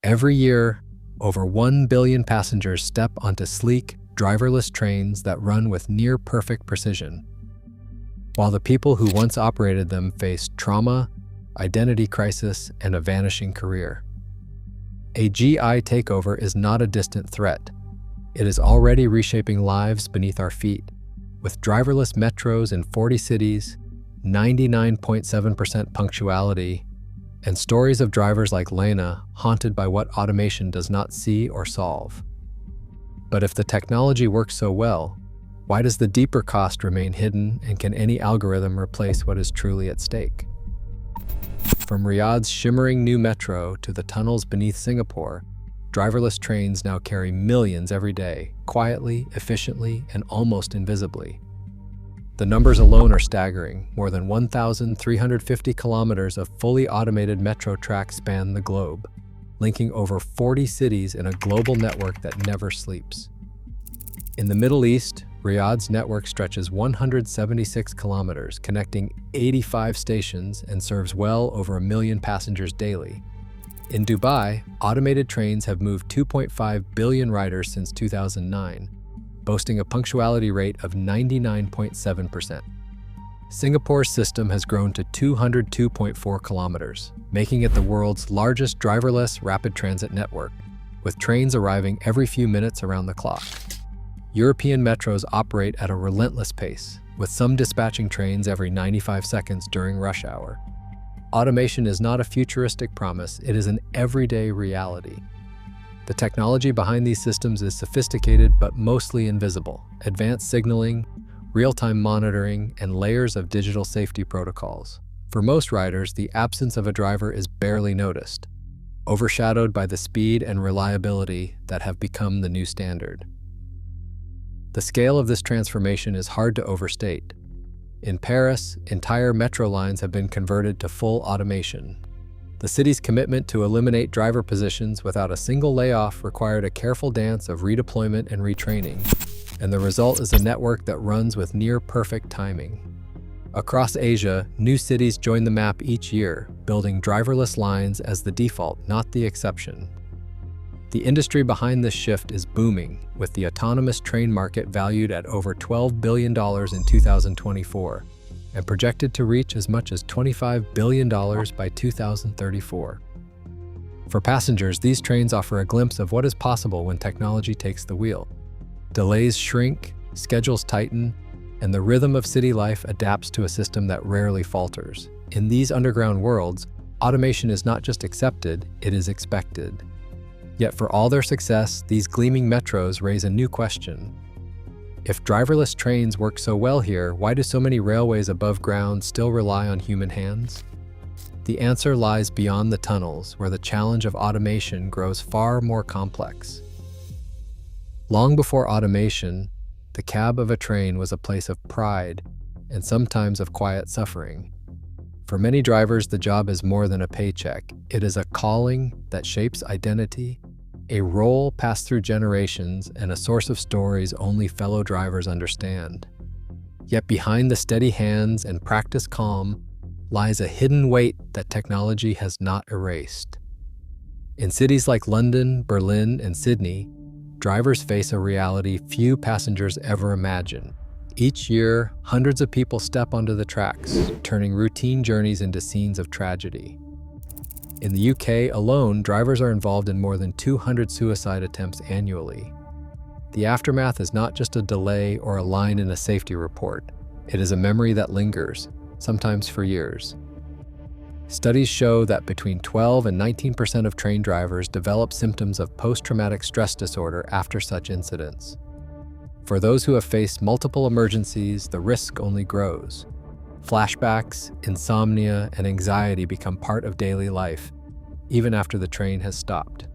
Every year, over 1 billion passengers step onto sleek, driverless trains that run with near-perfect precision, while the people who once operated them face trauma, identity crisis, and a vanishing career. AGi takeover is not a distant threat. It is already reshaping lives beneath our feet. With driverless metros in 40 cities, 99.7% punctuality, and stories of drivers like Lena haunted by what automation does not see or solve. But if the technology works so well, why does the deeper cost remain hidden, and can any algorithm replace what is truly at stake? From Riyadh's shimmering new metro to the tunnels beneath Singapore, driverless trains now carry millions every day, quietly, efficiently, and almost invisibly. The numbers alone are staggering. More than 1,350 kilometers of fully automated metro tracks span the globe, linking over 40 cities in a global network that never sleeps. In the Middle East, Riyadh's network stretches 176 kilometers, connecting 85 stations and serves well over 1 million passengers daily. In Dubai, automated trains have moved 2.5 billion riders since 2009, boasting a punctuality rate of 99.7%. Singapore's system has grown to 202.4 kilometers, making it the world's largest driverless rapid transit network, with trains arriving every few minutes around the clock. European metros operate at a relentless pace, with some dispatching trains every 95 seconds during rush hour. Automation is not a futuristic promise, it is an everyday reality. The technology behind these systems is sophisticated but mostly invisible. Advanced signaling, real-time monitoring, and layers of digital safety protocols. For most riders, the absence of a driver is barely noticed, overshadowed by the speed and reliability that have become the new standard. The scale of this transformation is hard to overstate. In Paris, entire metro lines have been converted to full automation. The city's commitment to eliminate driver positions without a single layoff required a careful dance of redeployment and retraining, and the result is a network that runs with near-perfect timing. Across Asia, new cities join the map each year, building driverless lines as the default, not the exception. The industry behind this shift is booming, with the autonomous train market valued at over $12 billion in 2024 and projected to reach as much as $25 billion by 2034. For passengers, these trains offer a glimpse of what is possible when technology takes the wheel. Delays shrink, schedules tighten, and the rhythm of city life adapts to a system that rarely falters. In these underground worlds, automation is not just accepted, it is expected. Yet for all their success, these gleaming metros raise a new question. If driverless trains work so well here, why do so many railways above ground still rely on human hands? The answer lies beyond the tunnels, where the challenge of automation grows far more complex. Long before automation, the cab of a train was a place of pride and sometimes of quiet suffering. For many drivers, the job is more than a paycheck. It is a calling that shapes identity, a role passed through generations, and a source of stories only fellow drivers understand. Yet behind the steady hands and practiced calm lies a hidden weight that technology has not erased. In cities like London, Berlin, and Sydney, drivers face a reality few passengers ever imagine. Each year, hundreds of people step onto the tracks, turning routine journeys into scenes of tragedy. In the UK alone, drivers are involved in more than 200 suicide attempts annually. The aftermath is not just a delay or a line in a safety report. It is a memory that lingers, sometimes for years. Studies show that between 12 and 19% of train drivers develop symptoms of post-traumatic stress disorder after such incidents. For those who have faced multiple emergencies, the risk only grows. Flashbacks, insomnia, and anxiety become part of daily life, even after the train has stopped.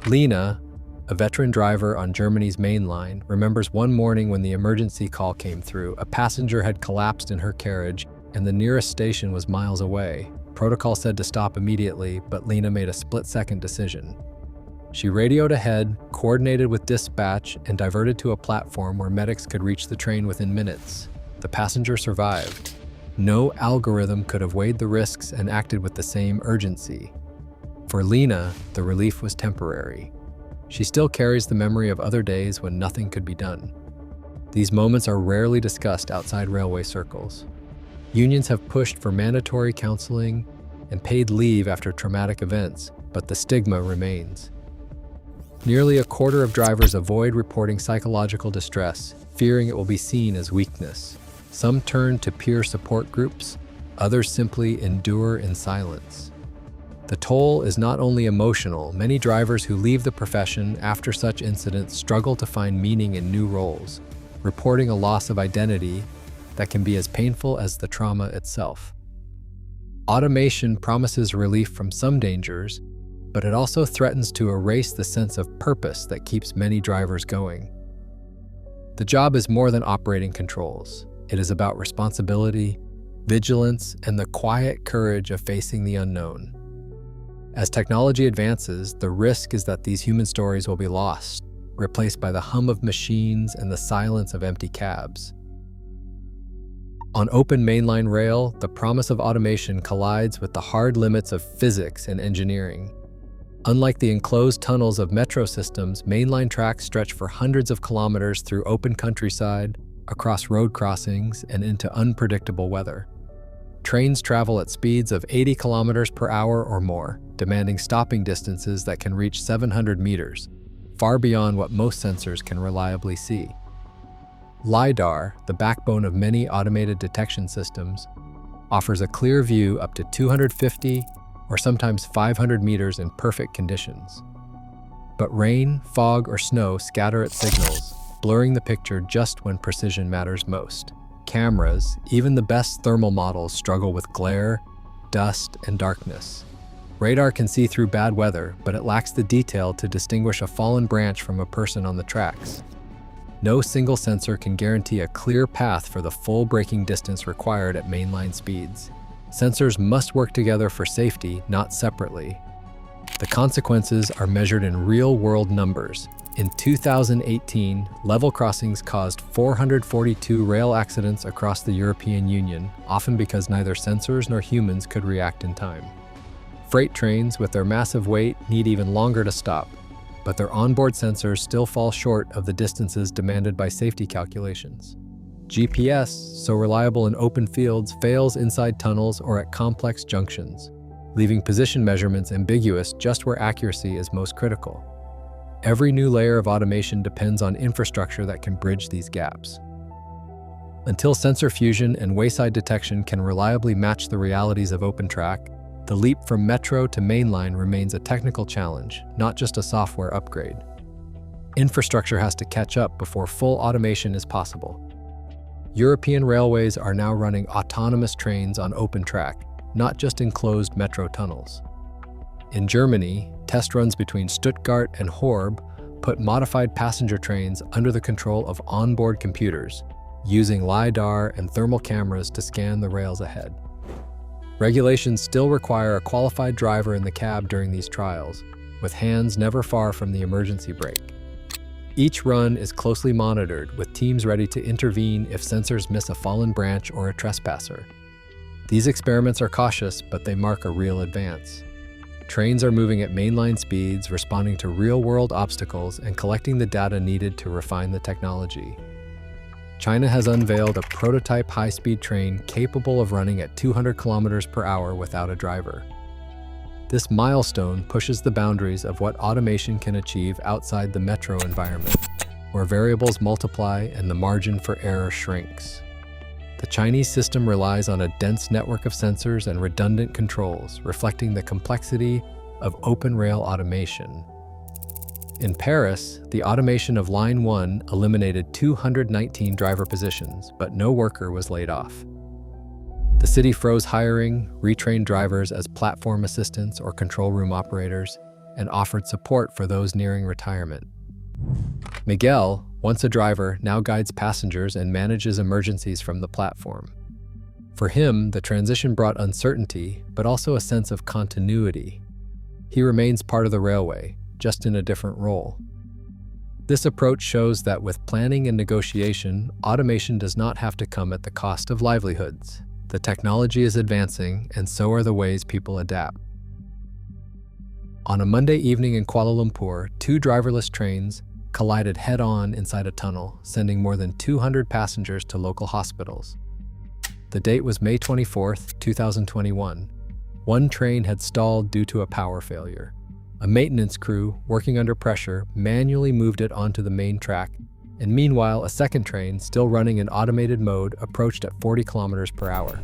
Lena, a veteran driver on Germany's main line, remembers one morning when the emergency call came through. A passenger had collapsed in her carriage, and the nearest station was miles away. Protocol said to stop immediately, but Lena made a split-second decision. She radioed ahead, coordinated with dispatch, and diverted to a platform where medics could reach the train within minutes. The passenger survived. No algorithm could have weighed the risks and acted with the same urgency. For Lena, the relief was temporary. She still carries the memory of other days when nothing could be done. These moments are rarely discussed outside railway circles. Unions have pushed for mandatory counseling and paid leave after traumatic events, but the stigma remains. Nearly a quarter of drivers avoid reporting psychological distress, fearing it will be seen as weakness. Some turn to peer support groups, others simply endure in silence. The toll is not only emotional. Many drivers who leave the profession after such incidents struggle to find meaning in new roles, reporting a loss of identity that can be as painful as the trauma itself. Automation promises relief from some dangers, but it also threatens to erase the sense of purpose that keeps many drivers going. The job is more than operating controls. It is about responsibility, vigilance, and the quiet courage of facing the unknown. As technology advances, the risk is that these human stories will be lost, replaced by the hum of machines and the silence of empty cabs. On open mainline rail, the promise of automation collides with the hard limits of physics and engineering. Unlike the enclosed tunnels of metro systems, mainline tracks stretch for hundreds of kilometers through open countryside, across road crossings, and into unpredictable weather. Trains travel at speeds of 80 kilometers per hour or more, demanding stopping distances that can reach 700 meters, far beyond what most sensors can reliably see. LiDAR, the backbone of many automated detection systems, offers a clear view up to 250 or sometimes 500 meters in perfect conditions. But rain, fog, or snow scatter its signals, blurring the picture just when precision matters most. Cameras, even the best thermal models, struggle with glare, dust, and darkness. Radar can see through bad weather, but it lacks the detail to distinguish a fallen branch from a person on the tracks. No single sensor can guarantee a clear path for the full braking distance required at mainline speeds. Sensors must work together for safety, not separately. The consequences are measured in real-world numbers. In 2018, level crossings caused 442 rail accidents across the European Union, often because neither sensors nor humans could react in time. Freight trains, with their massive weight, need even longer to stop, but their onboard sensors still fall short of the distances demanded by safety calculations. GPS, so reliable in open fields, fails inside tunnels or at complex junctions, leaving position measurements ambiguous just where accuracy is most critical. Every new layer of automation depends on infrastructure that can bridge these gaps. Until sensor fusion and wayside detection can reliably match the realities of OpenTrack, the leap from metro to mainline remains a technical challenge, not just a software upgrade. Infrastructure has to catch up before full automation is possible. European railways are now running autonomous trains on OpenTrack, not just enclosed metro tunnels. In Germany, test runs between Stuttgart and Horb put modified passenger trains under the control of onboard computers, using LiDAR and thermal cameras to scan the rails ahead. Regulations still require a qualified driver in the cab during these trials, with hands never far from the emergency brake. Each run is closely monitored, with teams ready to intervene if sensors miss a fallen branch or a trespasser. These experiments are cautious, but they mark a real advance. Trains are moving at mainline speeds, responding to real-world obstacles and collecting the data needed to refine the technology. China has unveiled a prototype high-speed train capable of running at 200 kilometers per hour without a driver. This milestone pushes the boundaries of what automation can achieve outside the metro environment, where variables multiply and the margin for error shrinks. The Chinese system relies on a dense network of sensors and redundant controls, reflecting the complexity of open rail automation. In Paris, the automation of Line 1 eliminated 219 driver positions, but no worker was laid off. The city froze hiring, retrained drivers as platform assistants or control room operators, and offered support for those nearing retirement. Miguel, once a driver, now guides passengers and manages emergencies from the platform. For him, the transition brought uncertainty, but also a sense of continuity. He remains part of the railway, just in a different role. This approach shows that with planning and negotiation, automation does not have to come at the cost of livelihoods. The technology is advancing, and so are the ways people adapt. On a Monday evening in Kuala Lumpur, two driverless trains collided head-on inside a tunnel, sending more than 200 passengers to local hospitals. The date was May 24, 2021. One train had stalled due to a power failure. A maintenance crew, working under pressure, manually moved it onto the main track, and meanwhile, a second train, still running in automated mode, approached at 40 kilometers per hour.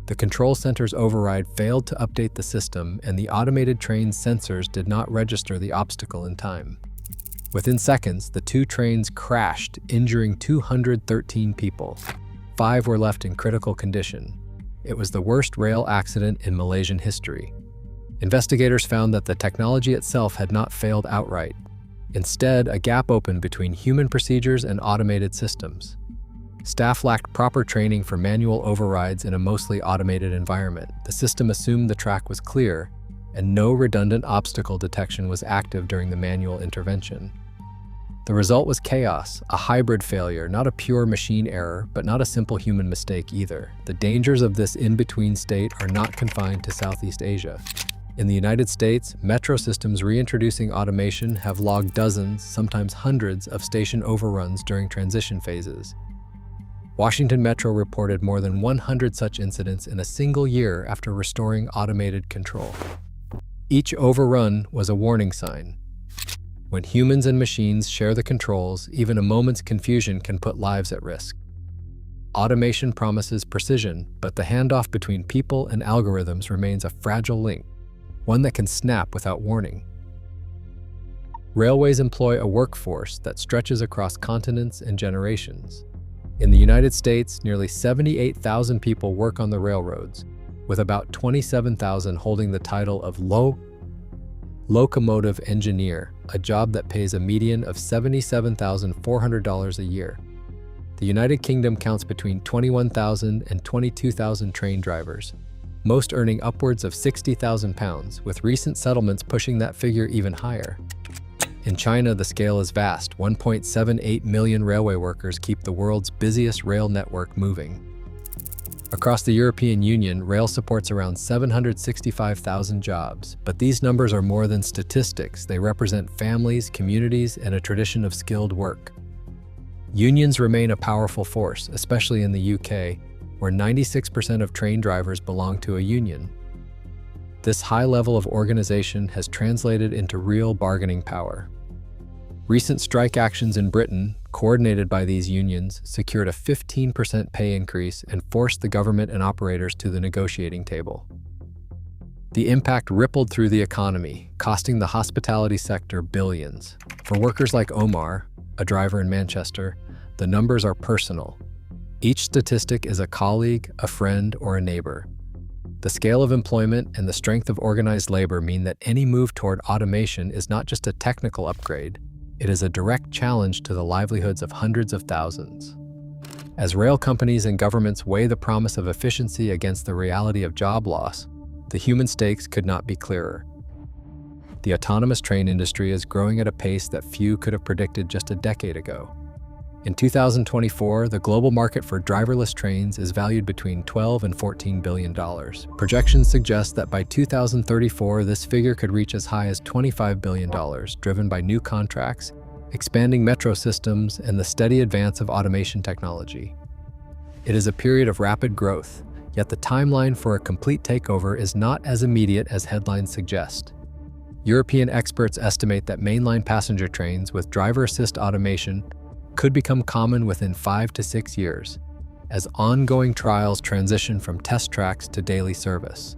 The control center's override failed to update the system, and the automated train's sensors did not register the obstacle in time. Within seconds, the two trains crashed, injuring 213 people. 5 were left in critical condition. It was the worst rail accident in Malaysian history. Investigators found that the technology itself had not failed outright. Instead, a gap opened between human procedures and automated systems. Staff lacked proper training for manual overrides in a mostly automated environment. The system assumed the track was clear, and no redundant obstacle detection was active during the manual intervention. The result was chaos, a hybrid failure, not a pure machine error, but not a simple human mistake either. The dangers of this in-between state are not confined to Southeast Asia. In the United States, metro systems reintroducing automation have logged dozens, sometimes hundreds, of station overruns during transition phases. Washington Metro reported more than 100 such incidents in a single year after restoring automated control. Each overrun was a warning sign. When humans and machines share the controls, even a moment's confusion can put lives at risk. Automation promises precision, but the handoff between people and algorithms remains a fragile link, one that can snap without warning. Railways employ a workforce that stretches across continents and generations. In the United States, nearly 78,000 people work on the railroads, with about 27,000 holding the title of locomotive engineer, a job that pays a median of $77,400 a year. The United Kingdom counts between 21,000 and 22,000 train drivers, most earning upwards of £60,000, with recent settlements pushing that figure even higher. In China, the scale is vast. 1.78 million railway workers keep the world's busiest rail network moving. Across the European Union, rail supports around 765,000 jobs, but these numbers are more than statistics. They represent families, communities, and a tradition of skilled work. Unions remain a powerful force, especially in the UK, where 96% of train drivers belong to a union. This high level of organization has translated into real bargaining power. Recent strike actions in Britain, coordinated by these unions, secured a 15% pay increase and forced the government and operators to the negotiating table. The impact rippled through the economy, costing the hospitality sector billions. For workers like Omar, a driver in Manchester, the numbers are personal. Each statistic is a colleague, a friend, or a neighbor. The scale of employment and the strength of organized labor mean that any move toward automation is not just a technical upgrade, it is a direct challenge to the livelihoods of hundreds of thousands. As rail companies and governments weigh the promise of efficiency against the reality of job loss, the human stakes could not be clearer. The autonomous train industry is growing at a pace that few could have predicted just a decade ago. In 2024, the global market for driverless trains is valued between $12 and $14 billion. Projections suggest that by 2034, this figure could reach as high as $25 billion, driven by new contracts, expanding metro systems, and the steady advance of automation technology. It is a period of rapid growth, yet the timeline for a complete takeover is not as immediate as headlines suggest. European experts estimate that mainline passenger trains with driver-assist automation could become common within 5 to 6 years, as ongoing trials transition from test tracks to daily service.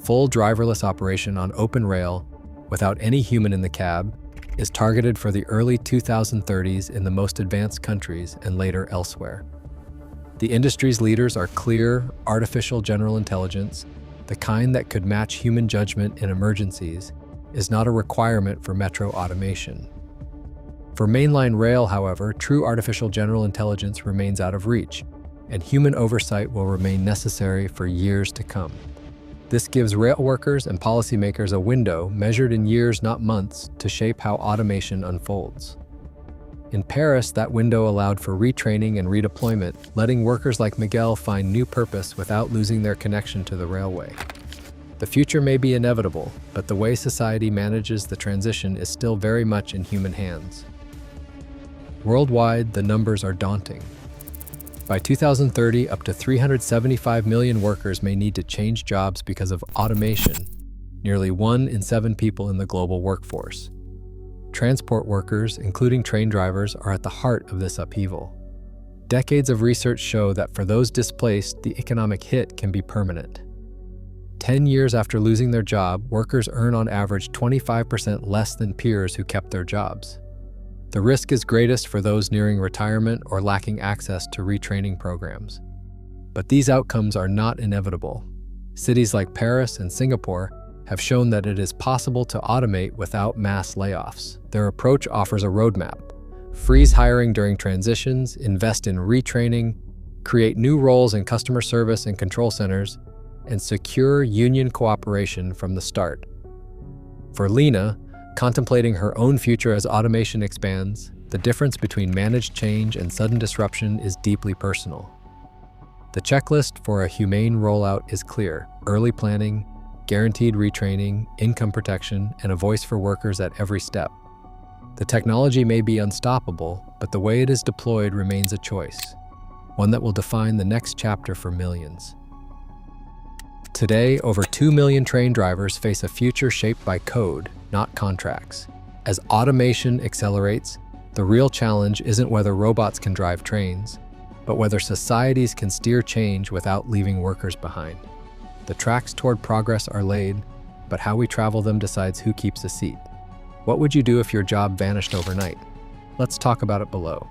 Full driverless operation on open rail, without any human in the cab, is targeted for the early 2030s in the most advanced countries and later elsewhere. The industry's leaders are clear, artificial general intelligence, the kind that could match human judgment in emergencies, is not a requirement for metro automation. For mainline rail, however, true artificial general intelligence remains out of reach, and human oversight will remain necessary for years to come. This gives rail workers and policymakers a window, measured in years, not months, to shape how automation unfolds. In Paris, that window allowed for retraining and redeployment, letting workers like Miguel find new purpose without losing their connection to the railway. The future may be inevitable, but the way society manages the transition is still very much in human hands. Worldwide, the numbers are daunting. By 2030, up to 375 million workers may need to change jobs because of automation, nearly 1 in 7 people in the global workforce. Transport workers, including train drivers, are at the heart of this upheaval. Decades of research show that for those displaced, the economic hit can be permanent. 10 years after losing their job, workers earn on average 25% less than peers who kept their jobs. The risk is greatest for those nearing retirement or lacking access to retraining programs. But these outcomes are not inevitable. Cities like Paris and Singapore have shown that it is possible to automate without mass layoffs. Their approach offers a roadmap: freeze hiring during transitions, invest in retraining, create new roles in customer service and control centers, and secure union cooperation from the start. For Lena, contemplating her own future as automation expands, the difference between managed change and sudden disruption is deeply personal. The checklist for a humane rollout is clear: early planning, guaranteed retraining, income protection, and a voice for workers at every step. The technology may be unstoppable, but the way it is deployed remains a choice, one that will define the next chapter for millions. Today, over 2 million train drivers face a future shaped by code, not contracts. As automation accelerates, the real challenge isn't whether robots can drive trains, but whether societies can steer change without leaving workers behind. The tracks toward progress are laid, but how we travel them decides who keeps a seat. What would you do if your job vanished overnight? Let's talk about it below.